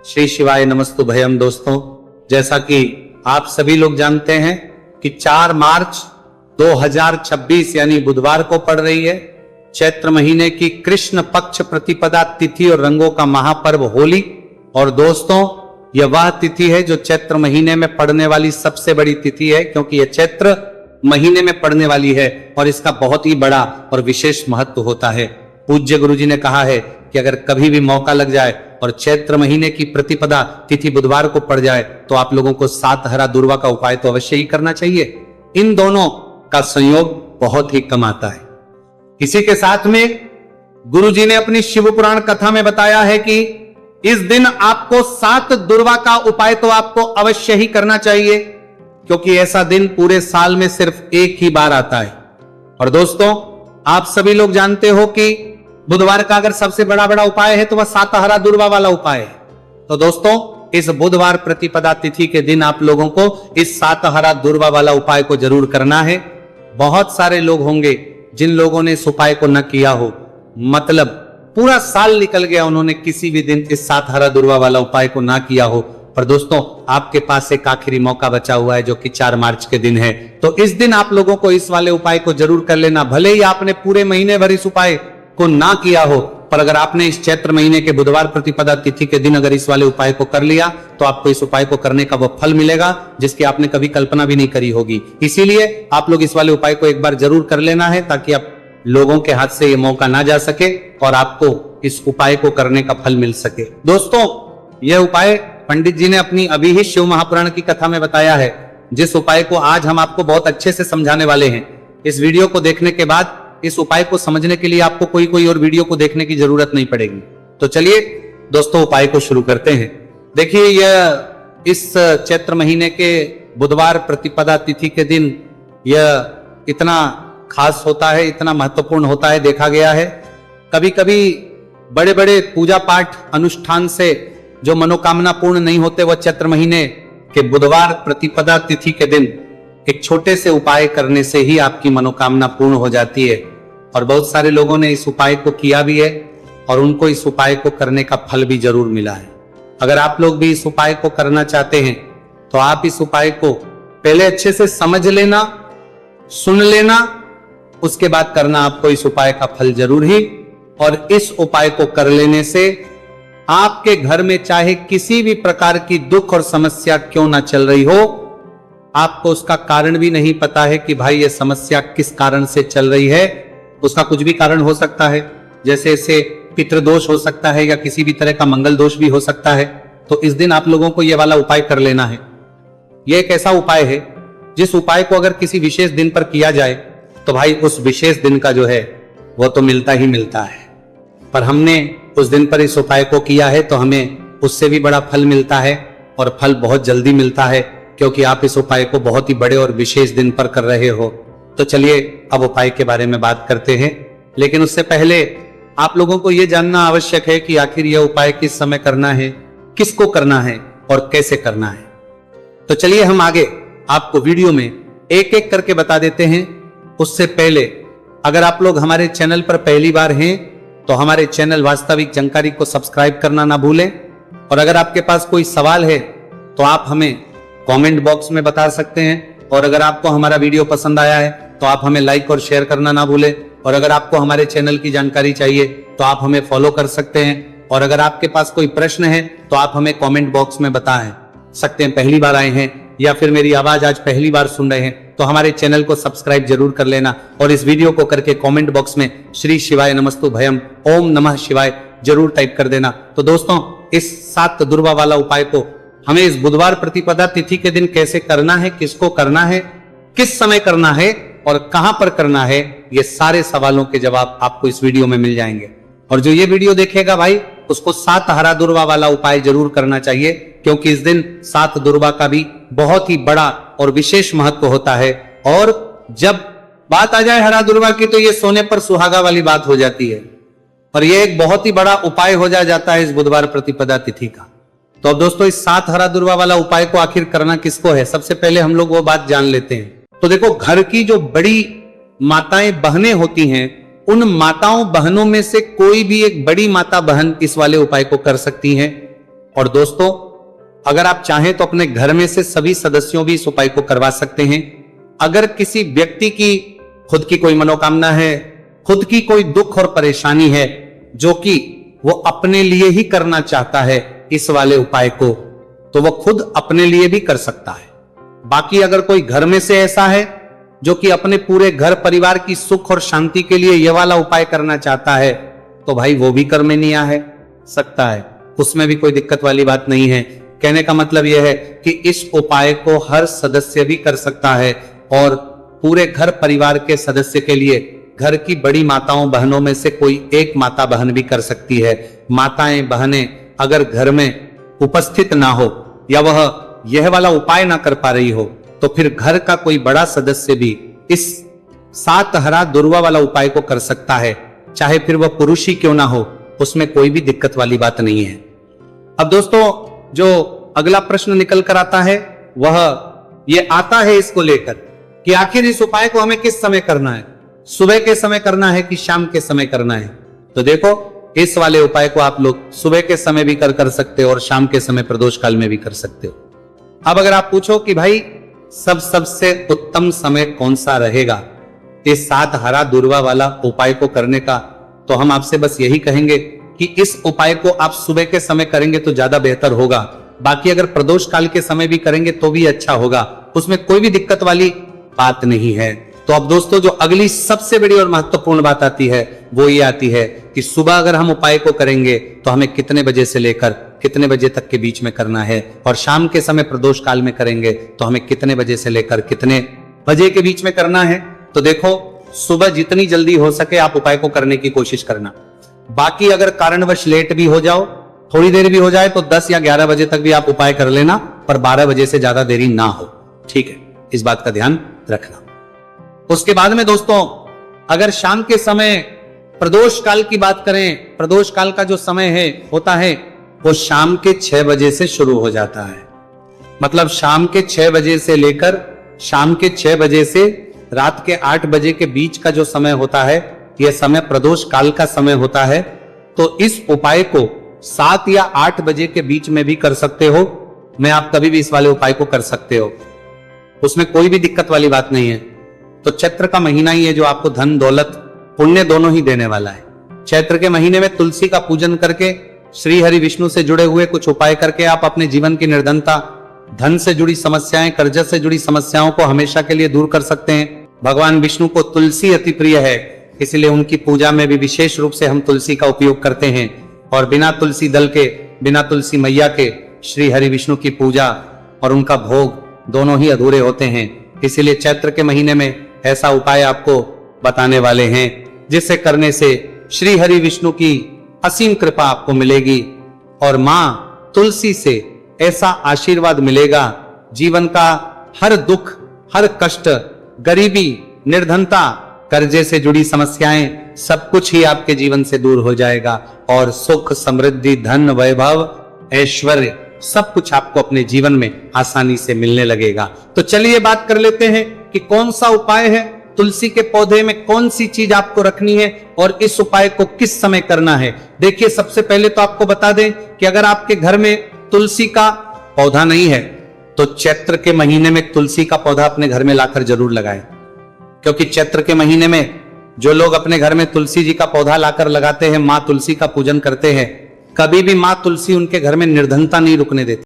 श्री शिवाय नमस्तु भयम। दोस्तों, जैसा कि आप सभी लोग जानते हैं कि 4 मार्च 2026 यानी बुधवार को पड़ रही है चैत्र महीने की कृष्ण पक्ष प्रतिपदा तिथि और रंगों का महापर्व होली। और दोस्तों, यह वह तिथि है जो चैत्र महीने में पड़ने वाली सबसे बड़ी तिथि है, क्योंकि यह चैत्र महीने में पड़ने वाली है और इसका बहुत ही बड़ा और विशेष महत्व होता है। पूज्य गुरु जी ने कहा है कि अगर कभी भी मौका लग जाए और चैत्र महीने की प्रतिपदा तिथि बुधवार को पड़ जाए तो आप लोगों को 7 हरा दुर्वा का उपाय तो अवश्य ही करना चाहिए। इन दोनों का संयोग बहुत ही कम आता है। इसी के साथ में गुरु जी ने अपनी शिव पुराण कथा में बताया है कि इस दिन आपको 7 दुर्वा का उपाय तो आपको अवश्य ही करना चाहिए, क्योंकि ऐसा दिन पूरे साल में सिर्फ एक ही बार आता है। और दोस्तों, आप सभी लोग जानते हो कि बुधवार का अगर सबसे बड़ा उपाय है तो वह 7 हरा दुर्वा वाला उपाय है। तो दोस्तों, इस बुधवार प्रतिपदा तिथि के दिन आप लोगों को इस 7 हरा दुर्वा वाला उपाय को जरूर करना है। बहुत सारे लोग होंगे जिन लोगों ने इस उपाय को न किया हो, मतलब पूरा साल निकल गया, उन्होंने किसी भी दिन इस 7 हरा दुर्वा वाला उपाय को ना किया हो। पर दोस्तों, आपके पास एक आखिरी मौका बचा हुआ है जो कि 4 मार्च के दिन है। तो इस दिन आप लोगों को इस वाले उपाय को जरूर कर लेना। भले ही आपने पूरे महीने भर इस उपाय को ना किया हो, पर अगर आपने इस चैत्र महीने के बुधवार प्रतिपदा तिथि के दिन अगर इस वाले उपाय को कर लिया तो आपको इस उपाय को करने का वह फल मिलेगा जिसकी आपने कभी कल्पना भी नहीं करी होगी। इसीलिए आप लोग इस वाले उपाय को एक बार जरूर कर लेना है, ताकि आप लोगों के हाथ से यह मौका ना जा सके और आपको इस उपाय को करने का फल मिल सके। दोस्तों, यह उपाय पंडित जी ने अपनी अभी ही शिव महापुराण की कथा में बताया है, जिस उपाय को आज हम आपको बहुत अच्छे से समझाने वाले हैं। इस वीडियो को देखने के बाद इस उपाय को समझने के लिए आपको कोई और वीडियो को देखने की जरूरत नहीं पड़ेगी। तो चलिए दोस्तों, उपाय को शुरू करते हैं। देखिए, यह इस चैत्र महीने के बुधवार प्रतिपदा तिथि के दिन यह इतना खास होता है, इतना महत्वपूर्ण होता है। देखा गया है कभी कभी बड़े बड़े पूजा पाठ अनुष्ठान से जो मनोकामना पूर्ण नहीं होते, वह चैत्र महीने के बुधवार प्रतिपदा तिथि के दिन एक छोटे से उपाय करने से ही आपकी मनोकामना पूर्ण हो जाती है। और बहुत सारे लोगों ने इस उपाय को किया भी है और उनको इस उपाय को करने का फल भी जरूर मिला है। अगर आप लोग भी इस उपाय को करना चाहते हैं तो आप इस उपाय को पहले अच्छे से समझ लेना, सुन लेना, उसके बाद करना आपको इस उपाय का फल जरूर ही। और इस उपाय को कर लेने से आपके घर में चाहे किसी भी प्रकार की दुख और समस्या क्यों ना चल रही हो, आपको उसका कारण भी नहीं पता है कि भाई ये समस्या किस कारण से चल रही है। उसका कुछ भी कारण हो सकता है, जैसे इसे पितृदोष हो सकता है या किसी भी तरह का मंगल दोष भी हो सकता है। तो इस दिन आप लोगों को यह वाला उपाय कर लेना है। यह एक ऐसा उपाय है जिस उपाय को अगर किसी विशेष दिन पर किया जाए तो भाई उस विशेष दिन का जो है वो तो मिलता ही मिलता है। पर हमने उस दिन पर इस उपाय को किया है तो हमें उससे भी बड़ा फल मिलता है, और फल बहुत जल्दी मिलता है, क्योंकि आप इस उपाय को बहुत ही बड़े और विशेष दिन पर कर रहे हो। तो चलिए अब उपाय के बारे में बात करते हैं। लेकिन उससे पहले आप लोगों को यह जानना आवश्यक है कि आखिर यह उपाय किस समय करना है, किसको करना है और कैसे करना है। तो चलिए हम आगे आपको वीडियो में एक एक करके बता देते हैं। उससे पहले अगर आप लोग हमारे चैनल पर पहली बार हैं तो हमारे चैनल वास्तविक जानकारी को सब्सक्राइब करना ना भूलें। और अगर आपके पास कोई सवाल है तो आप हमें कमेंट बॉक्स में बता सकते हैं। और अगर आपको हमारा वीडियो पसंद आया है तो आप हमें लाइक और शेयर करना ना भूलें। और अगर आपको हमारे चैनल की जानकारी चाहिए तो आप हमें फॉलो कर सकते हैं। और अगर आपके पास कोई प्रश्न है तो आप हमें कमेंट बॉक्स में बता सकते हैं। पहली बार आए हैं या फिर मेरी आवाज आज पहली बार सुन रहे हैं तो हमारे चैनल को सब्सक्राइब जरूर कर लेना। और इस वीडियो को करके कमेंट बॉक्स में श्री शिवाय नमस्तु भयम ओम नमः शिवाय जरूर टाइप कर देना। तो दोस्तों, इस 7 दुर्वा वाला उपाय को हमें इस बुधवार प्रतिपदा तिथि के दिन कैसे करना है, किसको करना है, किस समय करना है और कहां पर करना है, ये सारे सवालों के जवाब आपको इस वीडियो में मिल जाएंगे। और जो ये वीडियो देखेगा भाई, उसको 7 हरा दुर्वा वाला उपाय जरूर करना चाहिए, क्योंकि इस दिन 7 दुर्वा का भी बहुत ही बड़ा और विशेष महत्व होता है। और जब बात आ जाए हरा दुर्वा की तो ये सोने पर सुहागा वाली बात हो जाती है, और ये एक बहुत ही बड़ा उपाय हो जाता है इस बुधवार प्रतिपदा तिथि का। तो अब दोस्तों, इस 7 हरा दुर्वा वाला उपाय को आखिर करना किसको है, सबसे पहले हम लोग वो बात जान लेते हैं। तो देखो, घर की जो बड़ी माताएं बहनें होती हैं, उन माताओं बहनों में से कोई भी एक बड़ी माता बहन इस वाले उपाय को कर सकती हैं। और दोस्तों, अगर आप चाहें तो अपने घर में से सभी सदस्यों भी इस उपाय को करवा सकते हैं। अगर किसी व्यक्ति की खुद की कोई मनोकामना है, खुद की कोई दुख और परेशानी है जो कि वो अपने लिए ही करना चाहता है इस वाले उपाय को, तो वो खुद अपने लिए भी कर सकता है। बाकी अगर कोई घर में से ऐसा है जो कि अपने पूरे घर परिवार की सुख और शांति के लिए यह वाला उपाय करना चाहता है, तो भाई वो भी कर में नहीं आ है सकता है, उसमें भी कोई दिक्कत वाली बात नहीं है। कहने का मतलब यह है कि इस उपाय को हर सदस्य भी कर सकता है और पूरे घर परिवार के सदस्य के लिए घर की बड़ी माताओं बहनों में से कोई एक माता बहन भी कर सकती है। माताएं बहनें अगर घर में उपस्थित ना हो या वह यह वाला उपाय ना कर पा रही हो, तो फिर घर का कोई बड़ा सदस्य भी इस 7 हरा दुर्वा वाला उपाय को कर सकता है, चाहे फिर वह पुरुष ही क्यों ना हो, उसमें कोई भी दिक्कत वाली बात नहीं है। अब दोस्तों, जो अगला प्रश्न निकल कर आता है वह ये आता है इसको लेकर कि आखिर इस उपाय को हमें किस समय करना है, सुबह के समय करना है कि शाम के समय करना है। तो देखो, इस वाले उपाय को आप लोग सुबह के समय भी कर सकते हो और शाम के समय प्रदोष काल में भी कर सकते हो। अब अगर आप पूछो कि भाई सबसे उत्तम समय कौन सा रहेगा इस 7 हरा दुर्वा वाला उपाय को करने का, तो हम आपसे बस यही कहेंगे कि इस उपाय को आप सुबह के समय करेंगे तो ज्यादा बेहतर होगा। बाकी अगर प्रदोष काल के समय भी करेंगे तो भी अच्छा होगा, उसमें कोई भी दिक्कत वाली बात नहीं है। तो अब दोस्तों, जो अगली सबसे बड़ी और महत्वपूर्ण बात आती है वो ये आती है कि सुबह अगर हम उपाय को करेंगे तो हमें कितने बजे से लेकर कितने बजे तक के बीच में करना है, और शाम के समय प्रदोष काल में करेंगे तो हमें कितने बजे से लेकर कितने बजे के बीच में करना है। तो देखो, सुबह जितनी जल्दी हो सके आप उपाय को करने की कोशिश करना। बाकी अगर कारणवश लेट भी हो जाओ, थोड़ी देर भी हो जाए, तो 10 या 11 बजे तक भी आप उपाय कर लेना, पर 12 बजे से ज्यादा देरी ना हो। ठीक है, इस बात का ध्यान रखना। उसके बाद में दोस्तों, अगर शाम के समय प्रदोष काल की बात करें, प्रदोष काल का जो समय है होता है वो शाम के 6 बजे से शुरू हो जाता है। मतलब शाम के 6 बजे से लेकर शाम के 6 बजे से रात के 8 बजे के बीच का जो समय होता है, यह समय प्रदोष काल का समय होता है। तो इस उपाय को 7 या 8 बजे के बीच में भी कर सकते हो, मैं आप कभी भी इस वाले उपाय को कर सकते हो, उसमें कोई भी दिक्कत वाली बात नहीं है। तो चैत्र का महीना ही है जो आपको धन दौलत पुण्य दोनों ही देने वाला है। चैत्र के महीने में तुलसी का पूजन करके, श्री हरि विष्णु से जुड़े हुए कुछ उपाय करके आप अपने जीवन की निर्धनता, धन से जुड़ी समस्याएं, कर्ज से जुड़ी समस्याओं को हमेशा के लिए दूर कर सकते हैं। भगवान विष्णु को तुलसी अति प्रिय है, इसलिए उनकी पूजा में भी विशेष रूप से हम तुलसी का उपयोग करते हैं। और बिना तुलसी दल के, बिना तुलसी मैया के श्री हरि विष्णु की पूजा और उनका भोग दोनों ही अधूरे होते हैं। इसीलिए चैत्र के महीने में ऐसा उपाय आपको बताने वाले हैं जिससे करने से श्री हरि विष्णु की असीम कृपा आपको मिलेगी और मां तुलसी से ऐसा आशीर्वाद मिलेगा, जीवन का हर दुख, हर कष्ट, गरीबी, निर्धनता, कर्जे से जुड़ी समस्याएं, सब कुछ ही आपके जीवन से दूर हो जाएगा और सुख, समृद्धि, धन, वैभव, ऐश्वर्य सब कुछ आपको अपने जीवन में आसानी से मिलने लगेगा। तो चलिए बात कर लेते हैं कि कौन सा उपाय है, तुलसी के पौधे में कौन सी चीज आपको रखनी है और इस उपाय को किस समय करना है। देखिए, सबसे पहले तो आपको बता दें कि अगर आपके घर में तुलसी का पौधा नहीं है तो चैत्र के महीने में तुलसी का पौधा अपने घर में लाकर जरूर लगाएं, क्योंकि चैत्र के महीने में जो लोग अपने घर में तुलसी जी का पौधा लाकर लगाते हैं, मां तुलसी का पूजन करते हैं, कभी भी मां तुलसी उनके घर में निर्धनता नहीं रुकने देती।